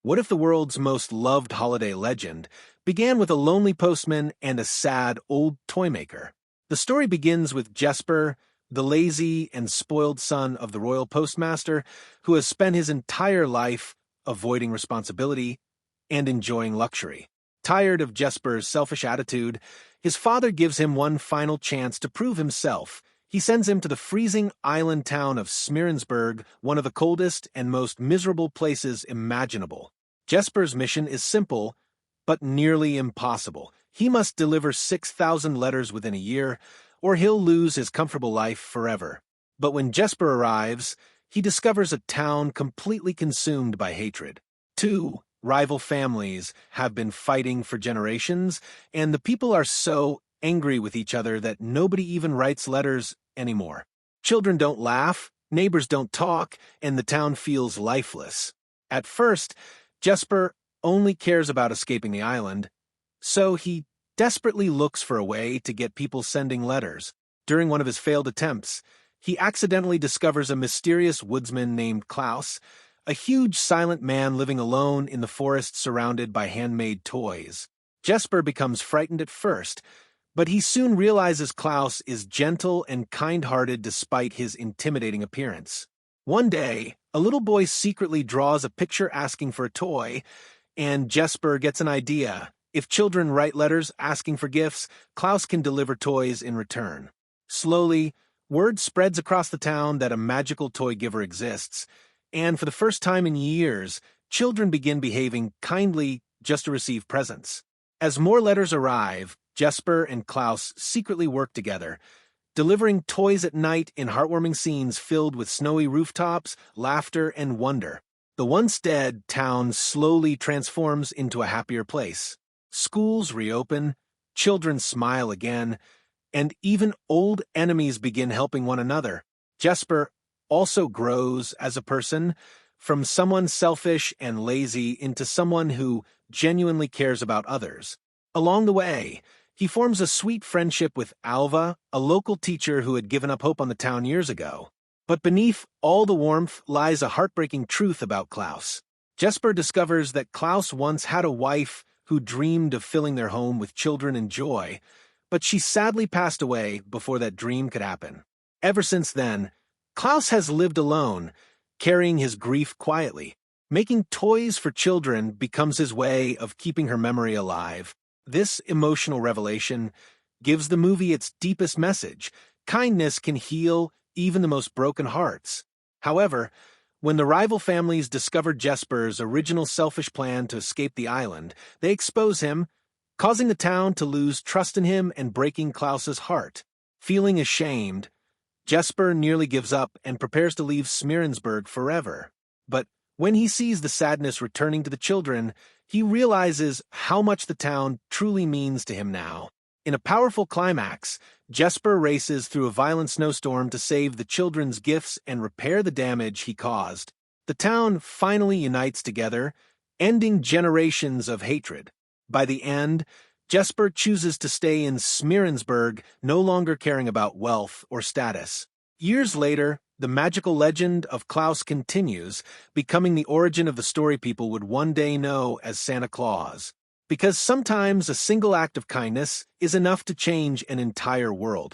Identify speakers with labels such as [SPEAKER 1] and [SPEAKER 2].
[SPEAKER 1] What if the world's most loved holiday legend began with a lonely postman and a sad old toymaker? The story begins with Jesper, the lazy and spoiled son of the royal postmaster who has spent his entire life avoiding responsibility and enjoying luxury. Tired of Jesper's selfish attitude, his father gives him one final chance to prove himself. He sends him to the freezing island town of Smeerensburg, one of the coldest and most miserable places imaginable. Jesper's mission is simple, but nearly impossible. He must deliver 6,000 letters within a year, or he'll lose his comfortable life forever. But when Jesper arrives, he discovers a town completely consumed by hatred. Two rival families have been fighting for generations, and the people are so angry with each other that nobody even writes letters anymore. Children don't laugh, neighbors don't talk, and the town feels lifeless. At first, Jesper only cares about escaping the island, so he desperately looks for a way to get people sending letters. During one of his failed attempts, he accidentally discovers a mysterious woodsman named Klaus, a huge silent man living alone in the forest surrounded by handmade toys. Jesper becomes frightened at first, but he soon realizes Klaus is gentle and kind-hearted despite his intimidating appearance. One day, a little boy secretly draws a picture asking for a toy, and Jesper gets an idea. If children write letters asking for gifts, Klaus can deliver toys in return. Slowly, word spreads across the town that a magical toy giver exists, and for the first time in years, children begin behaving kindly just to receive presents. As more letters arrive, Jesper and Klaus secretly work together, delivering toys at night in heartwarming scenes filled with snowy rooftops, laughter, and wonder. The once dead town slowly transforms into a happier place. Schools reopen, children smile again, and even old enemies begin helping one another. Jesper also grows as a person, from someone selfish and lazy into someone who genuinely cares about others. Along the way, he forms a sweet friendship with Alva, a local teacher who had given up hope on the town years ago. But beneath all the warmth lies a heartbreaking truth about Klaus. Jesper discovers that Klaus once had a wife who dreamed of filling their home with children and joy, but she sadly passed away before that dream could happen. Ever since then, Klaus has lived alone, carrying his grief quietly. Making toys for children becomes his way of keeping her memory alive. This emotional revelation gives the movie its deepest message. Kindness can heal even the most broken hearts. However, when the rival families discover Jesper's original selfish plan to escape the island, they expose him, causing the town to lose trust in him and breaking Klaus's heart. Feeling ashamed, Jesper nearly gives up and prepares to leave Smeerensburg forever. But when he sees the sadness returning to the children, he realizes how much the town truly means to him now. In a powerful climax, Jesper races through a violent snowstorm to save the children's gifts and repair the damage he caused. The town finally unites together, ending generations of hatred. By the end, Jesper chooses to stay in Smeerensburg, no longer caring about wealth or status. Years later, the magical legend of Klaus continues, becoming the origin of the story people would one day know as Santa Claus. Because sometimes a single act of kindness is enough to change an entire world.